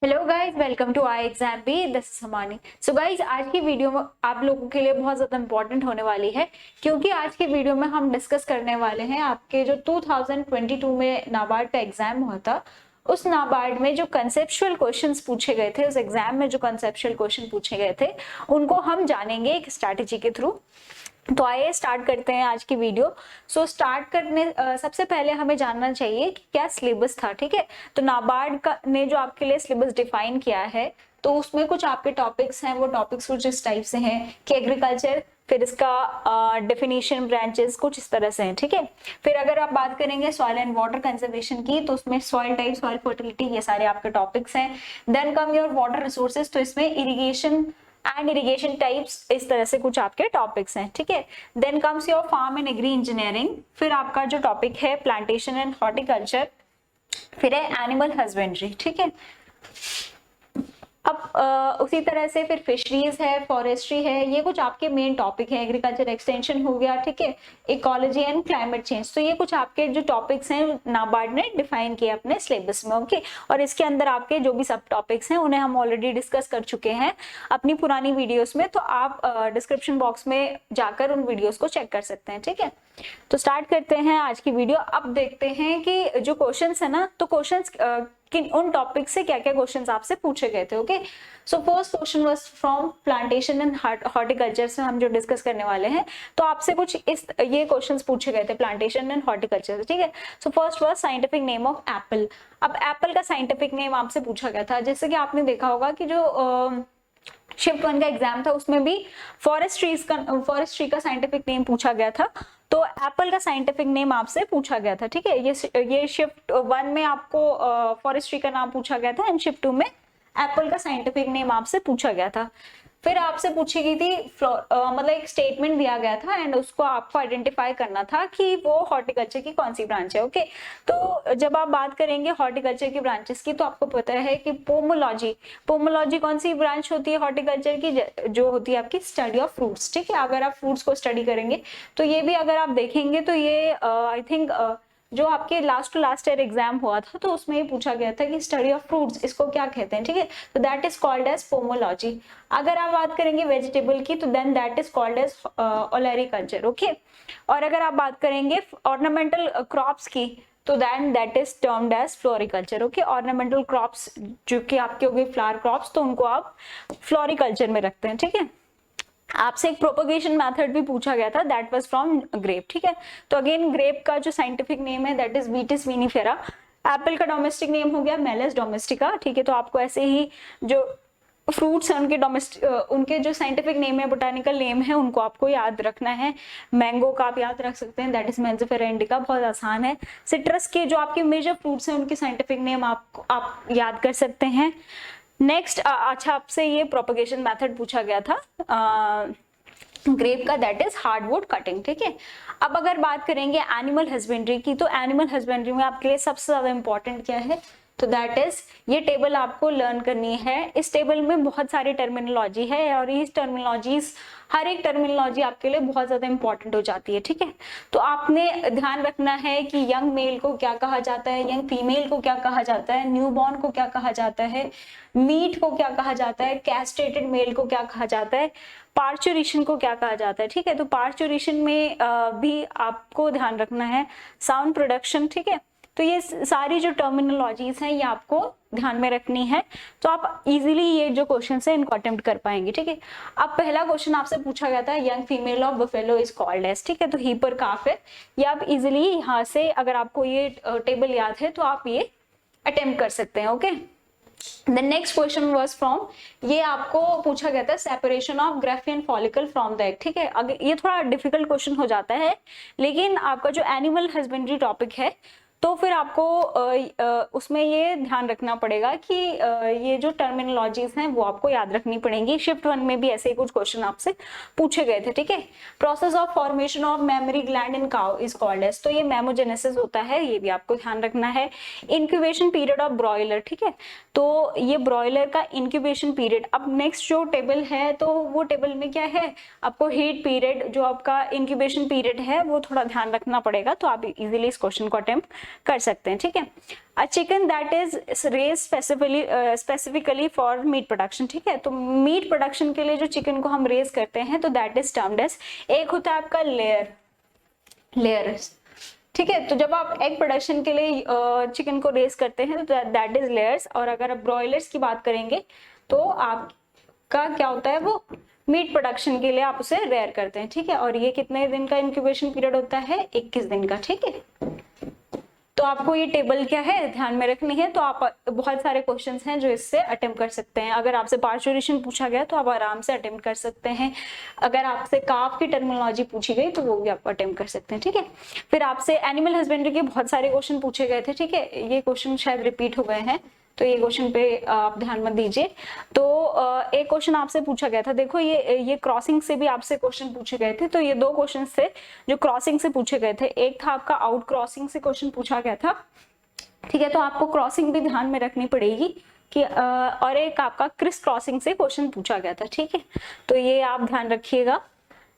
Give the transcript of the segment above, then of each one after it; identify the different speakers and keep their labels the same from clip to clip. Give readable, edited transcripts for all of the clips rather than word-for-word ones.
Speaker 1: Hello guys, welcome to i exam b. This is Hamani. So guys, आज की video में आप लोगों के लिए बहुत ज्यादा इंपॉर्टेंट होने वाली है, क्योंकि आज की वीडियो में हम डिस्कस करने वाले हैं आपके जो 2022 में नाबार्ड का एग्जाम हुआ था, उस नाबार्ड में जो कंसेप्चुअल क्वेश्चंस पूछे गए थे, उस एग्जाम में जो कंसेप्चुअल क्वेश्चन पूछे गए थे उनको हम जानेंगे एक स्ट्रैटेजी के थ्रू। तो आइए स्टार्ट करते हैं आज की वीडियो। स्टार्ट करने सबसे पहले हमें जानना चाहिए कि क्या सिलेबस था। ठीक है, तो नाबार्ड का ने जो आपके लिए सिलेबस डिफाइन किया है, तो उसमें कुछ आपके टॉपिक्स हैं। वो टॉपिक्स कुछ इस टाइप से हैं कि एग्रीकल्चर, फिर इसका डेफिनेशन, ब्रांचेस कुछ इस तरह से हैं। ठीक है, फिर अगर आप बात करेंगे सॉइल एंड वाटर कंजर्वेशन की, तो उसमें सॉइल टाइप, सॉइल फर्टिलिटी, ये सारे आपके टॉपिक्स हैं। Then come your water resources, तो इसमें इरिगेशन एंड इरिगेशन टाइप्स, इस तरह से कुछ आपके टॉपिक्स हैं। ठीक है, then comes your farm and agri engineering, फिर आपका जो टॉपिक है प्लांटेशन एंड हॉर्टिकल्चर, फिर है एनिमल हस्बेंड्री। ठीक है, अब उसी तरह से फिर फिशरीज है, फॉरेस्ट्री है, ये कुछ आपके मेन टॉपिक है। एग्रीकल्चर एक्सटेंशन हो गया, ठीक है, इकोलॉजी एंड क्लाइमेट चेंज। तो ये कुछ आपके जो टॉपिक्स हैं नाबार्ड ने डिफाइन किए अपने सिलेबस में। ओके, और इसके अंदर आपके जो भी सब टॉपिक्स हैं उन्हें हम ऑलरेडी डिस्कस कर चुके हैं अपनी पुरानी वीडियोस में, तो आप डिस्क्रिप्शन बॉक्स में जाकर उन वीडियोस को चेक कर सकते हैं। ठीक है, तो स्टार्ट करते हैं आज की वीडियो। अब देखते हैं कि जो क्वेश्चंस है ना, तो क्वेश्चंस किन उन टॉपिक से क्या क्या क्वेश्चंस आपसे पूछे गए थे। Okay, so first question was from plantation and horticulture से हम जो डिस्कस करने वाले हैं, तो आपसे कुछ इस ये क्वेश्चंस पूछे गए थे प्लांटेशन एंड हॉर्टिकल्चर से। ठीक है, so first was scientific name of Apple. अब एप्पल का साइंटिफिक नेम आपसे पूछा गया था। जैसे कि आपने देखा होगा कि जो शिफ्ट 1 का एग्जाम था उसमें भी फॉरेस्ट ट्री का साइंटिफिक नेम पूछा गया था, तो एप्पल का साइंटिफिक नेम आपसे पूछा गया था। ठीक है, ये शिफ्ट 1 में आपको फॉरेस्ट ट्री का नाम पूछा गया था, एंड शिफ्ट 2 में एप्पल का साइंटिफिक नेम आपसे पूछा गया था। फिर आपसे पूछी गई थी मतलब एक स्टेटमेंट दिया गया था, एंड उसको आपको आइडेंटिफाई करना था कि वो हॉर्टिकल्चर की कौन सी ब्रांच है। ओके, तो जब आप बात करेंगे हॉर्टिकल्चर की ब्रांचेस की, तो आपको पता है कि पोमोलॉजी कौन सी ब्रांच होती है हॉर्टिकल्चर की, जो होती है आपकी स्टडी ऑफ फ्रूट्स। ठीक है, अगर आप फ्रूट्स को स्टडी करेंगे तो ये भी अगर आप देखेंगे तो ये आई थिंक जो आपके last to last year exam हुआ था, तो उसमें ही पूछा गया था कि स्टडी ऑफ फ्रूट्स इसको क्या कहते हैं। ठीक है, तो that is called as pomology. अगर आप बात करेंगे वेजिटेबल की, तो then that is called as olericulture. Okay, और अगर आप बात करेंगे ऑर्नामेंटल क्रॉप्स की, तो then that is termed as floriculture. Okay, ornamental crops जो कि आपके हो गए फ्लावर क्रॉप्स, तो उनको आप फ्लोरिकल्चर में रखते हैं। ठीक है, आपसे एक प्रोपगेशन मेथड भी पूछा गया था, दैट वाज फ्रॉम ग्रेप। ठीक है, तो अगेन ग्रेप का जो साइंटिफिक नेम है दैट इज विटिस विनिफेरा। एप्पल का डोमेस्टिक नेम हो गया मेलस डोमेस्टिका। ठीक है, तो आपको ऐसे ही जो फ्रूट्स हैं उनके जो साइंटिफिक नेम है, बोटानिकल नेम है, उनको आपको याद रखना है। मैंगो का आप याद रख सकते हैं, दैट इज मेंजिफेरा इंडिका, बहुत आसान है। सिट्रस के जो आपके मेजर फ्रूट्स हैं उनके साइंटिफिक नेम आप याद कर सकते हैं। नेक्स्ट, अच्छा, आपसे ये प्रोपगेशन मेथड पूछा गया था ग्रेप का, दैट इज हार्डवुड कटिंग। ठीक है, अब अगर बात करेंगे एनिमल हस्बेंड्री की, तो एनिमल हस्बेंड्री में आपके लिए सबसे ज्यादा इंपॉर्टेंट क्या है, तो दैट इज ये टेबल आपको लर्न करनी है। इस टेबल में बहुत सारी टर्मिनोलॉजी है, और इस टर्मिनोलॉजीज, हर एक टर्मिनोलॉजी आपके लिए बहुत ज्यादा इंपॉर्टेंट हो जाती है। ठीक है, तो आपने ध्यान रखना है कि यंग मेल को क्या कहा जाता है, यंग फीमेल को क्या कहा जाता है, न्यूबॉर्न को क्या कहा जाता है, मीट को क्या कहा जाता है, कैस्ट्रेटेड मेल को क्या कहा जाता है, पार्चुरेशन को क्या कहा जाता है। ठीक है, तो पार्चुरेशन में भी आपको ध्यान रखना है, साउंड प्रोडक्शन। ठीक है, तो ये सारी जो टर्मिनोलॉजीज हैं ये आपको ध्यान में रखनी है, तो आप इजीली ये जो क्वेश्चन है इनको अटेम्प्ट कर पाएंगे। ठीक है, अब पहला क्वेश्चन आपसे पूछा गया था, young female of buffalo is called as. ठीक है, तो हीपर काफ है, ये आप इजीली यहाँ से, अगर आपको ये टेबल याद है तो आप ये अटेम्प्ट कर सकते हैं। Okay, the next question was from, ये आपको पूछा गया था separation of Graafian follicle from the egg. ठीक है, अगर ये थोड़ा डिफिकल्ट क्वेश्चन हो जाता है, लेकिन आपका जो एनिमल हस्बेंड्री टॉपिक है, तो फिर आपको उसमें ये ध्यान रखना पड़ेगा कि ये जो टर्मिनोलॉजीज हैं वो आपको याद रखनी पड़ेंगी। शिफ्ट 1 में भी ऐसे ही कुछ क्वेश्चन आपसे पूछे गए थे। ठीक है, process of formation of memory gland in cow is called as, तो ये मेमोजेनेसिस होता है, ये भी आपको ध्यान रखना है। इंक्यूबेशन पीरियड ऑफ ब्रॉयलर, ठीक है, तो ये ब्रॉयलर का इंक्यूबेशन पीरियड। अब नेक्स्ट जो टेबल है, तो वो टेबल में क्या है, आपको हीट पीरियड, जो आपका इंक्यूबेशन पीरियड है, वो थोड़ा ध्यान रखना पड़ेगा, तो आप इजीली इस क्वेश्चन को अटेम्प्ट कर सकते हैं, ठीक है। A chicken that is raise specifically for meat production, ठीक है। तो मीट प्रोडक्शन के लिए जो चिकन को हम रेज करते हैं तो दैट इज टर्म्ड एज, एक होता है आपका लेयर्स, ठीक है। तो जब आप एग प्रोडक्शन के लिए चिकन को रेज करते हैं तो दैट इज लेयर्स, और अगर आप ब्रॉयलर्स की बात करेंगे तो आपका क्या होता है, वो मीट प्रोडक्शन के लिए आप उसे रेयर करते हैं, ठीक है। और ये कितने दिन का इंक्यूबेशन पीरियड होता है, 21 दिन का, ठीक है। तो आपको ये टेबल क्या है ध्यान में रखनी है। तो आप बहुत सारे क्वेश्चंस हैं जो इससे अटेम्प्ट कर सकते हैं। अगर आपसे पार्चुरेशन पूछा गया तो आप आराम से अटेम्प्ट कर सकते हैं। अगर आपसे काफ की टर्मिनोलॉजी पूछी गई तो वो भी आप अटेम्प्ट कर सकते हैं, ठीक है। फिर आपसे एनिमल हस्बेंड्री के बहुत सारे क्वेश्चन पूछे गए थे, ठीक है। ये क्वेश्चन शायद रिपीट हो गए हैं, तो ये क्वेश्चन पे आप ध्यान मत दीजिए। तो एक क्वेश्चन आपसे पूछा गया था, देखो ये क्रॉसिंग से भी आपसे क्वेश्चन पूछे गए थे। तो ये दो क्वेश्चन थे जो क्रॉसिंग से पूछे गए थे। एक था आपका आउट क्रॉसिंग से क्वेश्चन पूछा गया था, ठीक है। तो आपको क्रॉसिंग भी ध्यान में रखनी पड़ेगी कि और एक आपका क्रिस क्रॉसिंग से क्वेश्चन पूछा गया था, ठीक है। तो ये आप ध्यान रखिएगा।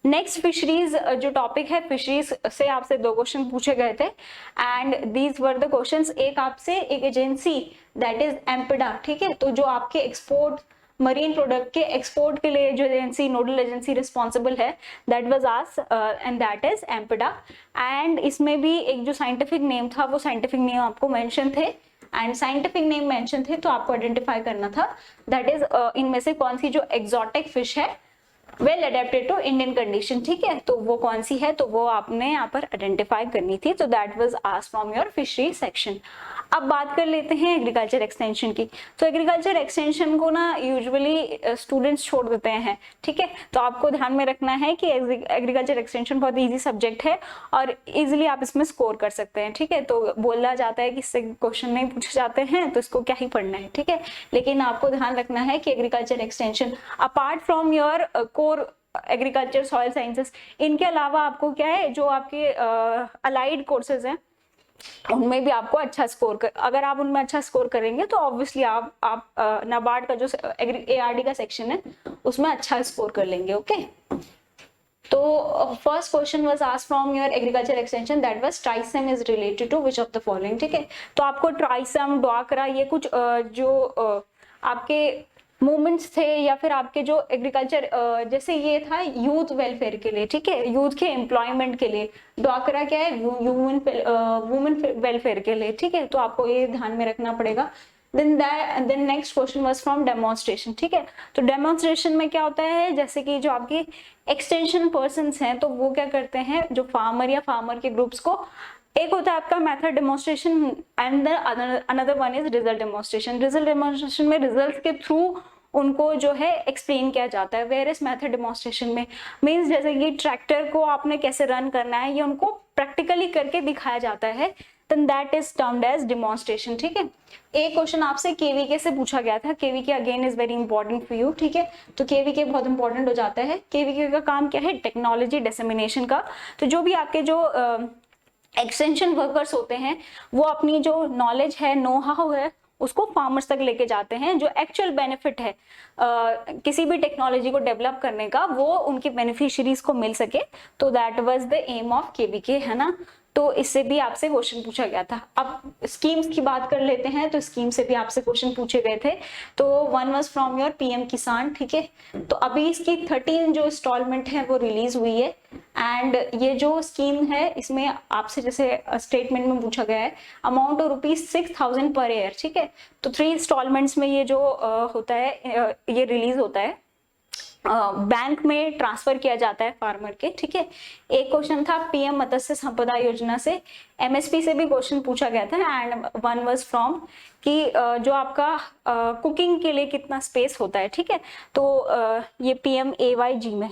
Speaker 1: नेक्स्ट फिशरीज जो टॉपिक है, फिशरीज से आपसे दो क्वेश्चन पूछे गए थे and these were the questions. एक आपसे एक एजेंसी दैट इज एम्पिडा, ठीक है। तो जो आपके एक्सपोर्ट मरीन प्रोडक्ट के एक्सपोर्ट के लिए जो एजेंसी, नोडल एजेंसी रिस्पॉन्सिबल है, that was asked and that is MPEDA. And इसमें भी एक जो साइंटिफिक नेम था वो साइंटिफिक नेम आपको मेंशन थे, एंड साइंटिफिक नेम मेंशन थे तो आपको आइडेंटिफाई करना था दैट इज इनमें से कौन सी जो एक्सोटिक फिश है well adapted to Indian condition, ठीक है। तो वो कौन सी है, तो वो आपने यहाँ पर आइडेंटिफाई करनी थी। तो that was asked from your fishery section. अब बात कर लेते हैं एग्रीकल्चर एक्सटेंशन की। तो एग्रीकल्चर एक्सटेंशन को ना यूजुअली स्टूडेंट्स छोड़ देते हैं, ठीक है। तो आपको ध्यान में रखना है कि एग्रीकल्चर एक्सटेंशन बहुत इजी सब्जेक्ट है और इजीली आप इसमें स्कोर कर सकते हैं, ठीक है। तो बोला जाता है कि इससे क्वेश्चन नहीं पूछे जाते हैं तो इसको क्या ही पढ़ना है, ठीक है। लेकिन आपको ध्यान रखना है कि agriculture extension apart from your core agriculture soil sciences, इनके अलावा आपको क्या है, जो आपके अलाइड कोर्सेज हैं उनमें भी आपको अच्छा स्कोर अगर आप उनमें अच्छा स्कोर करेंगे तो ऑब्वियसली आप नाबार्ड का जो एआरडी का सेक्शन है उसमें अच्छा स्कोर कर लेंगे, ओके। तो first question was asked from your agriculture extension that was TRYSEM is related to which of the following, ठीक है। तो आपको ट्राइसम, ड्वाकरा, ये कुछ जो आपके मूवमेंट्स थे या फिर आपके जो एग्रीकल्चर जैसे ये था यूथ वेलफेयर के लिए, ठीक है, यूथ के एम्प्लॉयमेंट के लिए। ड्वाकरा क्या है, वुमेन वेलफेयर के लिए, ठीक है। तो आपको ये ध्यान में रखना पड़ेगा। then next question was from demonstration, ठीक है। तो डेमोन्स्ट्रेशन में क्या होता है, जैसे कि जो आपके एक्सटेंशन पर्सन्स हैं तो वो क्या करते हैं, जो फार्मर या फार्मर के ग्रुप्स को, एक होता है आपका method demonstration and another one is result demonstration. Result demonstration में रिजल्ट के थ्रू उनको जो है एक्सप्लेन किया जाता है। वेयर इज मेथड डेमोन्स्ट्रेशन में मींस जैसे कि ट्रैक्टर को आपने कैसे रन करना है ये उनको प्रैक्टिकली करके दिखाया जाता है, then that is termed as demonstration, ठीक है। एक क्वेश्चन आपसे केवीके से पूछा गया था। KVK again is very important for you, ठीक है। तो केवीके बहुत इंपॉर्टेंट हो जाता है। केवीके का काम क्या है, टेक्नोलॉजी डिसेमिनेशन का। तो जो भी आपके जो एक्सटेंशन वर्कर्स होते हैं वो अपनी जो नॉलेज है, नो हाउ है, उसको फार्मर्स तक लेके जाते हैं। जो एक्चुअल बेनिफिट है किसी भी टेक्नोलॉजी को डेवलप करने का वो उनके बेनिफिशियरीज को मिल सके। तो that was the aim of KVK, है ना। तो इससे भी आपसे क्वेश्चन पूछा गया था। अब स्कीम्स की बात कर लेते हैं। तो स्कीम से भी आपसे क्वेश्चन पूछे गए थे। तो one was from your PM किसान, ठीक है। तो अभी इसकी 13 जो इंस्टॉलमेंट है वो रिलीज हुई है एंड ये जो स्कीम है इसमें आपसे जैसे स्टेटमेंट में पूछा गया है अमाउंट ऑफ ₹6,000 पर ईयर, ठीक है। तो 3 इंस्टॉलमेंट्स में ये जो होता है ये रिलीज होता है, बैंक में ट्रांसफर किया जाता है फार्मर के, ठीक है। एक क्वेश्चन था पीएम मत्स्य संपदा योजना से, एमएसपी से भी क्वेश्चन पूछा गया था एंड वन वाज फ्रॉम कि जो आपका कुकिंग के लिए कितना स्पेस होता है, ठीक है। तो ये PMAYG में।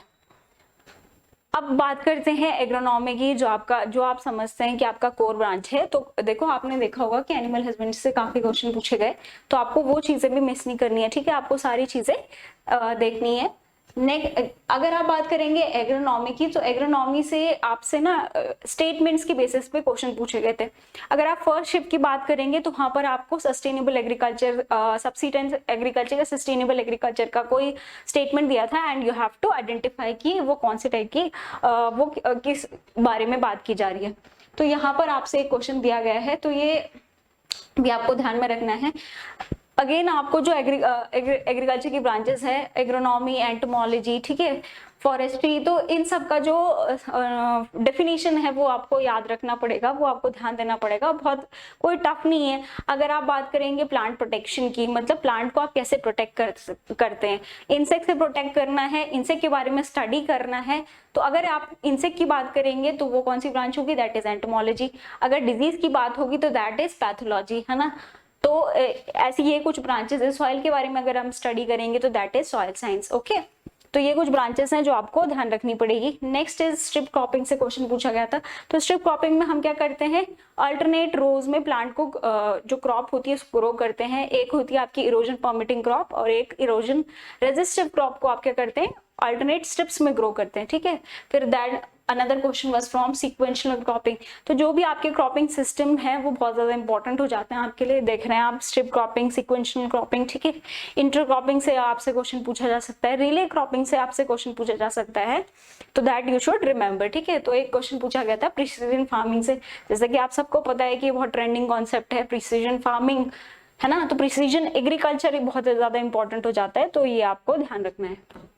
Speaker 1: अब बात करते हैं एग्रोनॉमी की, जो आप समझते हैं कि आपका कोर ब्रांच है। तो देखो आपने देखा होगा कि एनिमल हस्बेंड्री से काफी क्वेश्चन पूछे गए, तो आपको वो चीजें भी मिस नहीं करनी है, ठीक है। आपको सारी चीजें देखनी है। अगर आप बात करेंगे एग्रोनॉमी की, तो एग्रोनॉमी से आपसे ना स्टेटमेंट्स के बेसिस पे क्वेश्चन पूछे गए थे। अगर आप फर्स्ट शिफ्ट की बात करेंगे तो वहां पर आपको सस्टेनेबल एग्रीकल्चर, सब्सिस्टेंस एग्रीकल्चर या सस्टेनेबल एग्रीकल्चर का कोई स्टेटमेंट दिया था and you have to identify कि वो कौन से टाइप की वो किस बारे में बात की जा रही है। तो यहाँ पर आपसे एक क्वेश्चन दिया गया है, तो ये भी आपको ध्यान में रखना है। अगेन आपको जो एग्रीकल्चर की ब्रांचेस है, एग्रोनॉमी, एंटोमोलॉजी, ठीक है, फॉरेस्ट्री, तो इन सब का जो डेफिनेशन है वो आपको याद रखना पड़ेगा, वो आपको ध्यान देना पड़ेगा, बहुत कोई टफ नहीं है। अगर आप बात करेंगे प्लांट प्रोटेक्शन की, मतलब प्लांट को आप कैसे प्रोटेक्ट करते हैं, इंसेक्ट से प्रोटेक्ट करना है, इंसेक्ट के बारे में स्टडी करना है, तो अगर आप इंसेक्ट की बात करेंगे तो वो कौन सी ब्रांच होगी, दैट इज एंटोमोलॉजी। अगर डिजीज की बात होगी तो दैट इज पैथोलॉजी, है ना। तो ऐसी ये कुछ ब्रांचेस है। सॉइल के बारे में अगर हम स्टडी करेंगे तो that is soil science, okay. तो ये कुछ ब्रांचेस हैं जो आपको ध्यान रखनी पड़ेगी। नेक्स्ट इज स्ट्रिप क्रॉपिंग से क्वेश्चन पूछा गया था। तो स्ट्रिप क्रॉपिंग में हम क्या करते हैं, अल्टरनेट रोज में प्लांट को जो क्रॉप होती है उसको ग्रो करते हैं। एक होती है आपकी इरोजन परमिटिंग क्रॉप और एक इरोजन रेजिस्टिव क्रॉप को आप क्या करते हैं, अल्टरनेट स्ट्रिप्स में ग्रो करते हैं, ठीक है। फिर that another question was from sequential cropping. तो जो भी आपके क्रॉपिंग सिस्टम है वो बहुत ज्यादा इंपॉर्टेंट हो जाते हैं आपके लिए। देख रहे हैं आप स्ट्रिप क्रॉपिंग, सीक्वेंशियल क्रॉपिंग, ठीक है। इंटर क्रॉपिंग से आपसे क्वेश्चन पूछा जा सकता है, रिले क्रॉपिंग से आपसे क्वेश्चन पूछा जा सकता है, तो दैट यू शुड रिमेंबर, ठीक है। तो एक क्वेश्चन पूछा गया था प्रिसीजन फार्मिंग से, जैसे कि आप सबको पता है कि बहुत ट्रेंडिंग कॉन्सेप्ट है प्रिसीजन फार्मिंग, है ना। तो प्रिसीजन एग्रीकल्चर बहुत ज्यादा इंपॉर्टेंट हो जाता है, तो ये आपको ध्यान रखना है।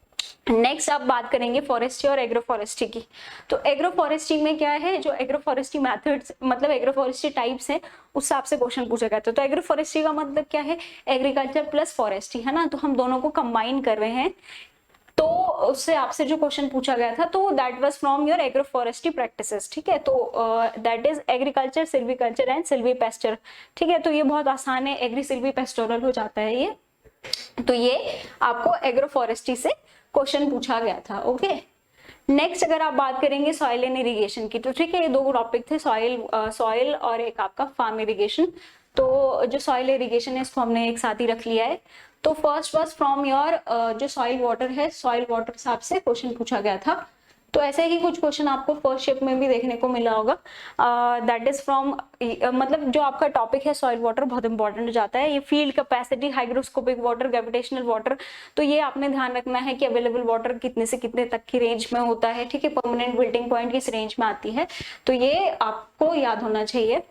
Speaker 1: नेक्स्ट आप बात करेंगे फॉरेस्ट्री और एग्रो फॉरेस्ट्री की। तो एग्रो फॉरेस्ट्री में क्या है, जो एग्रो फॉरेस्ट्री मेथड्स, मतलब एग्रो फॉरेस्ट्री टाइप्स है, उस हिसाब से क्वेश्चन पूछा गया था। तो एग्रो फॉरेस्ट्री का मतलब क्या है, एग्रीकल्चर प्लस फॉरेस्ट्री, है ना। तो हम दोनों को कंबाइन कर रहे हैं, तो उससे आपसे जो क्वेश्चन पूछा गया था तो that was from your agro forestry practices, ठीक है। तो that is agriculture, silviculture and Silvi pasture, ठीक है। तो ये बहुत आसान है, एग्री सिल्वी पेस्टोरल हो जाता है ये। तो ये आपको एग्रो फॉरेस्ट्री से क्वेश्चन पूछा गया था, ओके। नेक्स्ट अगर आप बात करेंगे सॉइल एंड इरिगेशन की, तो ठीक है, ये दो टॉपिक थे, सॉइल और एक आपका फार्म इरिगेशन। तो जो सॉइल इरिगेशन है इसको हमने एक साथ ही रख लिया है। तो फर्स्ट वाज फ्रॉम योर जो सॉइल वाटर है, सॉइल वाटर से आपसे क्वेश्चन पूछा गया था। तो ऐसे ही कुछ क्वेश्चन आपको फर्स्ट शिफ्ट में भी देखने को मिला होगा। दैट इज फ्रॉम, मतलब जो आपका टॉपिक है सॉइल वाटर बहुत इंपॉर्टेंट हो जाता है। ये field capacity, hygroscopic water, gravitational water, तो ये आपने ध्यान रखना है कि अवेलेबल वाटर कितने से कितने तक की रेंज में होता है, ठीक है। परमानेंट बिल्डिंग पॉइंट किस रेंज में आती है, तो ये आपको याद होना चाहिए।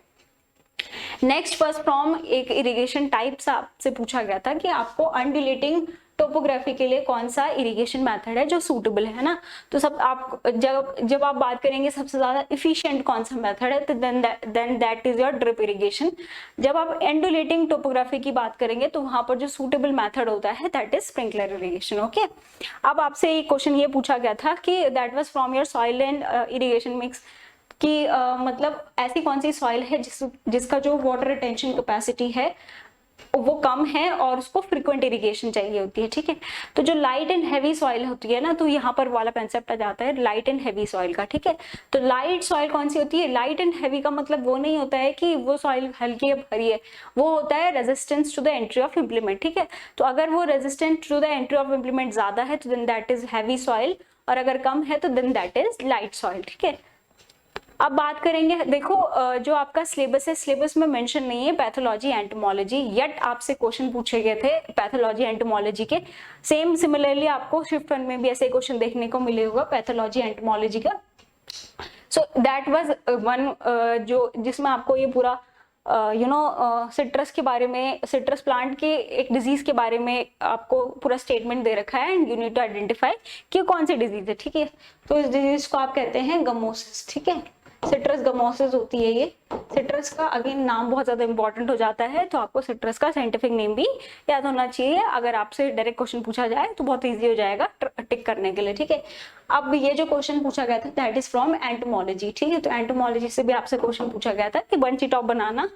Speaker 1: नेक्स्ट फर्स्ट फ्रॉम एक इरिगेशन टाइप्स आपसे पूछा गया था कि आपको अनडिलेटिंग टोपोग्राफी के लिए कौन सा इरिगेशन मेथड है जो सूटेबल है ना। तो सब आप जब आप बात करेंगे सबसे ज्यादा इफिशिएंट कौन सा मेथड है, तो then that is your drip irrigation. जब आप एंडुलेटिंग टोपोग्राफी की बात करेंगे तो वहां पर जो सूटेबल मेथड होता है that is sprinkler irrigation, okay. अब आपसे एक क्वेश्चन ये पूछा गया था कि that was from your soil and irrigation mix, कि मतलब ऐसी कौन सी सॉइल है जिसका जो वाटर रिटेंशन कैपेसिटी है वो कम है और उसको फ्रीक्वेंट इरिगेशन चाहिए होती है, ठीक है। तो जो लाइट एंड हैवी सॉइल होती है ना, तो यहाँ पर वाला कंसेप्ट आ जाता है लाइट एंड हैवी सॉइल का, ठीक है। तो लाइट सॉइल कौन सी होती है, लाइट एंड हैवी का मतलब वो नहीं होता है कि वो सॉइल हल्की या भारी है, वो होता है resistance to the entry of implement, ठीक है। तो अगर वो resistant to the entry of implement ज्यादा है तो then that is heavy soil, और अगर कम है तो then that is light soil, ठीक है। अब बात करेंगे, देखो जो आपका सिलेबस है, सिलेबस में मेंशन नहीं है पैथोलॉजी एंटोमोलॉजी, येट आपसे क्वेश्चन पूछे गए थे पैथोलॉजी एंटोमोलॉजी के। सेम सिमिलरली आपको शिफ्ट 1 में भी ऐसे क्वेश्चन देखने को मिले होगा पैथोलॉजी एंटोमोलॉजी का। सो दैट वाज वन जो जिसमें आपको ये पूरा सिट्रस के बारे में, सिट्रस प्लांट के एक डिजीज के बारे में आपको पूरा स्टेटमेंट दे रखा है and you need to identify कि कौन सी डिजीज है, ठीक है। तो इस डिजीज को आप कहते हैं गमोसिस, ठीक है। सिट्रस गमोसिस होती है ये। सिट्रस का अगेन नाम बहुत ज्यादा इंपॉर्टेंट हो जाता है, तो आपको सिट्रस का साइंटिफिक नेम भी याद होना चाहिए। अगर आपसे डायरेक्ट क्वेश्चन पूछा जाए तो बहुत इजी हो जाएगा टिक करने के लिए, ठीक है। अब ये जो क्वेश्चन पूछा गया था दैट इज फ्रॉम एंटोमोलॉजी, ठीक है। तो एंटोमोलॉजी से भी आपसे क्वेश्चन पूछा गया था कि बंची टॉप बनाना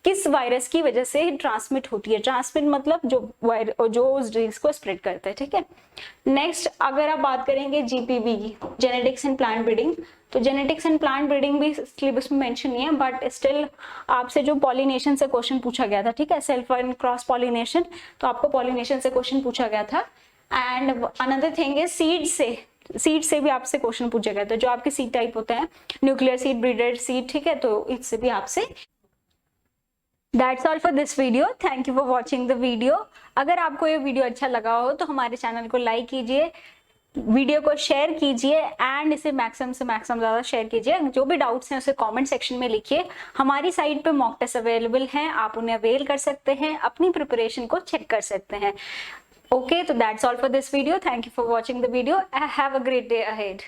Speaker 1: किस वायरस की वजह से ट्रांसमिट होती है। ट्रांसमिट मतलब जो उस डिजीज को स्प्रेड करता है, ठीक है। नेक्स्ट अगर आप बात करेंगे जीपीबी की, जेनेटिक्स एंड प्लांट ब्रीडिंग, तो जेनेटिक्स एंड प्लांट ब्रीडिंग भी सिलेबस में मेंशन नहीं है, बट स्टिल आपसे जो पॉलिनेशन से क्वेश्चन पूछा गया था, ठीक है, सेल्फ एंड क्रॉस पॉलिनेशन, तो आपको पॉलिनेशन से क्वेश्चन पूछा गया था। And another thing is seed से भी आपसे क्वेश्चन पूछा गया था, जो आपके सीड टाइप होते हैं, न्यूक्लियर सीड, ब्रीडेड सीड, ठीक है। तो इससे भी आपसे। That's all for this video. Thank you for watching the video. अगर आपको ये वीडियो अच्छा लगा हो तो हमारे चैनल को लाइक कीजिए, वीडियो को शेयर कीजिए एंड इसे मैक्सिमम से मैक्सिमम ज्यादा शेयर कीजिए। जो भी डाउट्स हैं उसे कमेंट सेक्शन में लिखिए। हमारी साइट पे मॉक टेस्ट अवेलेबल हैं, आप उन्हें अवेल कर सकते हैं, अपनी प्रिपरेशन को चेक कर सकते हैं। ओके, तो that's all for this video. Thank you for watching the video. Have a great day ahead.